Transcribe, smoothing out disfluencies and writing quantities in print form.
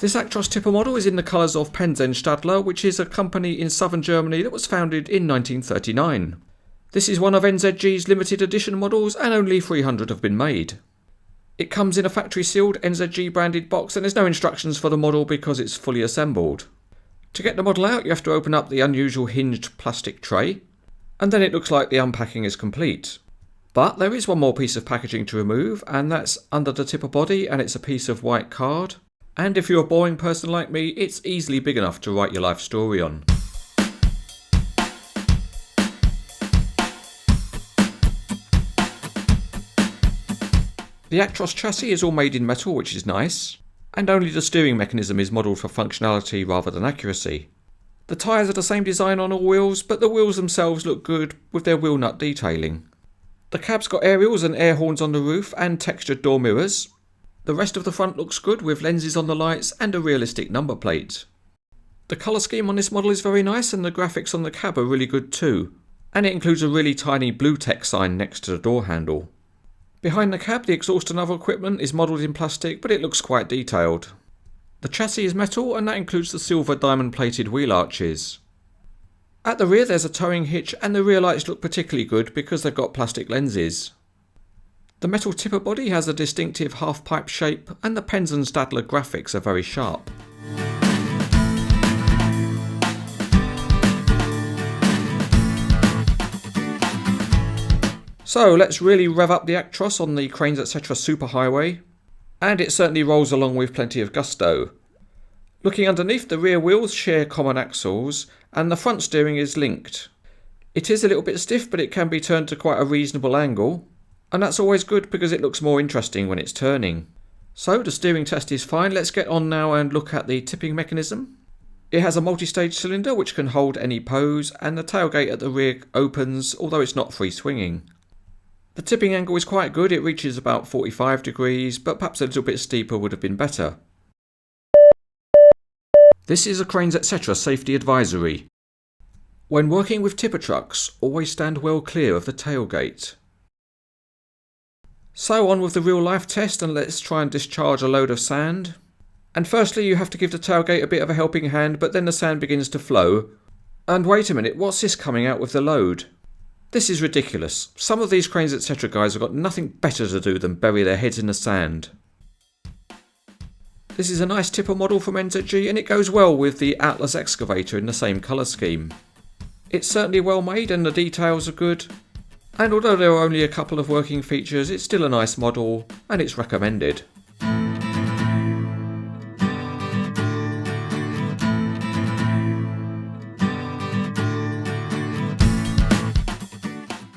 This Actros tipper model is in the colours of Penzenstadler, which is a company in southern Germany that was founded in 1939. This is one of NZG's limited edition models and only 300 have been made. It comes in a factory sealed NZG branded box and there's no instructions for the model because it's fully assembled. To get the model out you have to open up the unusual hinged plastic tray, and then it looks like the unpacking is complete. But there is one more piece of packaging to remove, and that's under the tipper body, and it's a piece of white card. And if you're a boring person like me, it's easily big enough to write your life story on. The Actros chassis is all made in metal, which is nice, and only the steering mechanism is modelled for functionality rather than accuracy. The tyres are the same design on all wheels, but the wheels themselves look good with their wheel nut detailing. The cab's got aerials and air horns on the roof and textured door mirrors. The rest of the front looks good with lenses on the lights and a realistic number plate. The colour scheme on this model is very nice and the graphics on the cab are really good too, and it includes a really tiny blue tech sign next to the door handle. Behind the cab the exhaust and other equipment is modelled in plastic, but it looks quite detailed. The chassis is metal and that includes the silver diamond plated wheel arches. At the rear there's a towing hitch and the rear lights look particularly good because they've got plastic lenses. The metal tipper body has a distinctive half-pipe shape and the Penzenstadler graphics are very sharp. So let's really rev up the Actros on the CranesEtcTV superhighway, and it certainly rolls along with plenty of gusto. Looking underneath, the rear wheels share common axles and the front steering is linked. It is a little bit stiff, but it can be turned to quite a reasonable angle, and that's always good because it looks more interesting when it's turning. So the steering test is fine. Let's get on now and look at the tipping mechanism. It has a multi-stage cylinder which can hold any pose, and the tailgate at the rear opens, although it's not free swinging. The tipping angle is quite good, it reaches about 45 degrees, but perhaps a little bit steeper would have been better. This is a CranesEtcTV safety advisory. When working with tipper trucks, always stand well clear of the tailgate. So on with the real life test, and let's try and discharge a load of sand. And firstly you have to give the tailgate a bit of a helping hand, but then the sand begins to flow. And wait a minute, what's this coming out with the load? This is ridiculous. Some of these CranesEtcTV guys have got nothing better to do than bury their heads in the sand. This is a nice tipper model from NZG and it goes well with the Atlas excavator in the same colour scheme. It's certainly well made and the details are good, and although there are only a couple of working features, it's still a nice model and it's recommended.